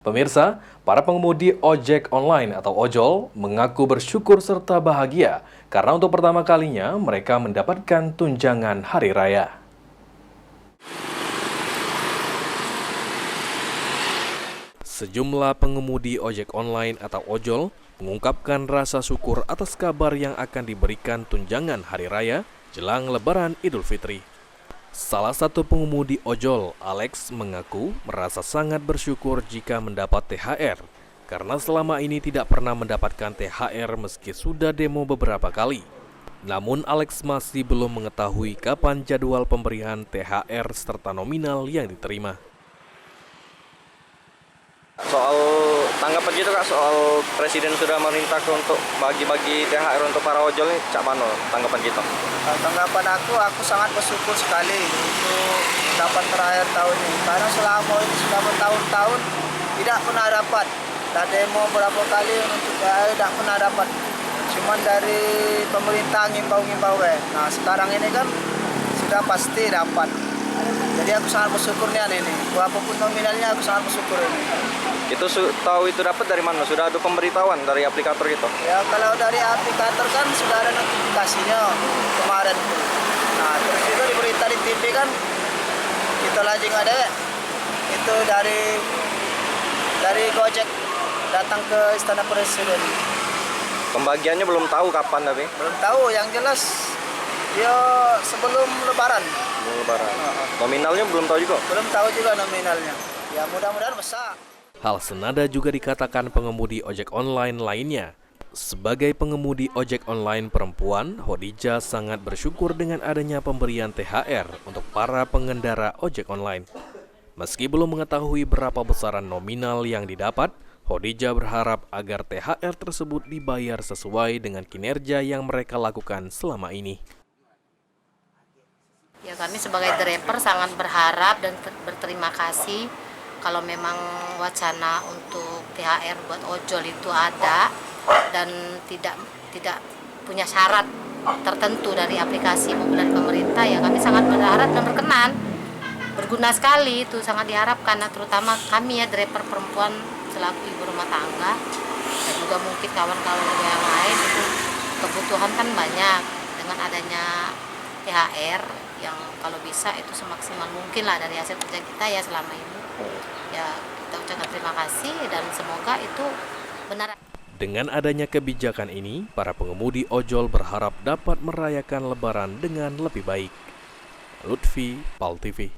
Pemirsa, para pengemudi ojek online atau ojol mengaku bersyukur serta bahagia karena untuk pertama kalinya mereka mendapatkan tunjangan hari raya. Sejumlah pengemudi ojek online atau ojol mengungkapkan rasa syukur atas kabar yang akan diberikan tunjangan hari raya jelang Lebaran Idul Fitri. Salah satu pengemudi ojol, Alex, mengaku merasa sangat bersyukur jika mendapat THR karena selama ini tidak pernah mendapatkan THR meski sudah demo beberapa kali. Namun Alex masih belum mengetahui kapan jadwal pemberian THR serta nominal yang diterima. Soal tanggapan gitu Kak, soal Presiden sudah merintahkan untuk bagi-bagi THR untuk para ojol ini, Cak Mano, tanggapan kita? Tanggapan aku sangat bersyukur sekali untuk dapat THR tahun ini. Karena selama ini sudah bertahun-tahun tidak pernah dapat. Dan demo berapa kali untuk THR tidak pernah dapat. Cuman dari pemerintah ngimbau-ngimbau. Nah sekarang ini kan sudah pasti dapat. Jadi aku sangat bersyukur nih ini. Walaupun nominalnya aku sangat bersyukur ini. Itu tahu itu dapat dari mana? Sudah ada pemberitahuan dari aplikator gitu? Ya kalau dari aplikator kan sudah ada notifikasinya kemarin. Nah terus itu diberita di TV kan, itu lagi nggak ada. Itu dari Gojek datang ke Istana Presiden. Pembagiannya belum tahu kapan tapi? Belum tahu, yang jelas dia sebelum Lebaran. Belum Lebaran. Nominalnya belum tahu juga? Belum tahu juga nominalnya. Ya mudah-mudahan besar. Hal senada juga dikatakan pengemudi ojek online lainnya. Sebagai pengemudi ojek online perempuan, Hodijah sangat bersyukur dengan adanya pemberian THR untuk para pengendara ojek online. Meski belum mengetahui berapa besaran nominal yang didapat, Hodijah berharap agar THR tersebut dibayar sesuai dengan kinerja yang mereka lakukan selama ini. Ya, kami sebagai driver sangat berharap dan berterima kasih kalau memang wacana untuk THR buat ojol itu ada dan tidak punya syarat tertentu dari aplikasi maupun dari pemerintah, ya kami sangat berharap dan berkenan. Berguna sekali, itu sangat diharapkan, terutama kami ya driver perempuan selaku ibu rumah tangga dan juga mungkin kawan-kawan yang lain, itu kebutuhan kan banyak. Dengan adanya THR yang kalau bisa itu semaksimal mungkin lah dari hasil kerja kita ya selama ini. Ya kita ucapkan terima kasih dan semoga itu benar. Dengan adanya kebijakan ini, para pengemudi ojol berharap dapat merayakan Lebaran dengan lebih baik. Lutfi, PAL TV.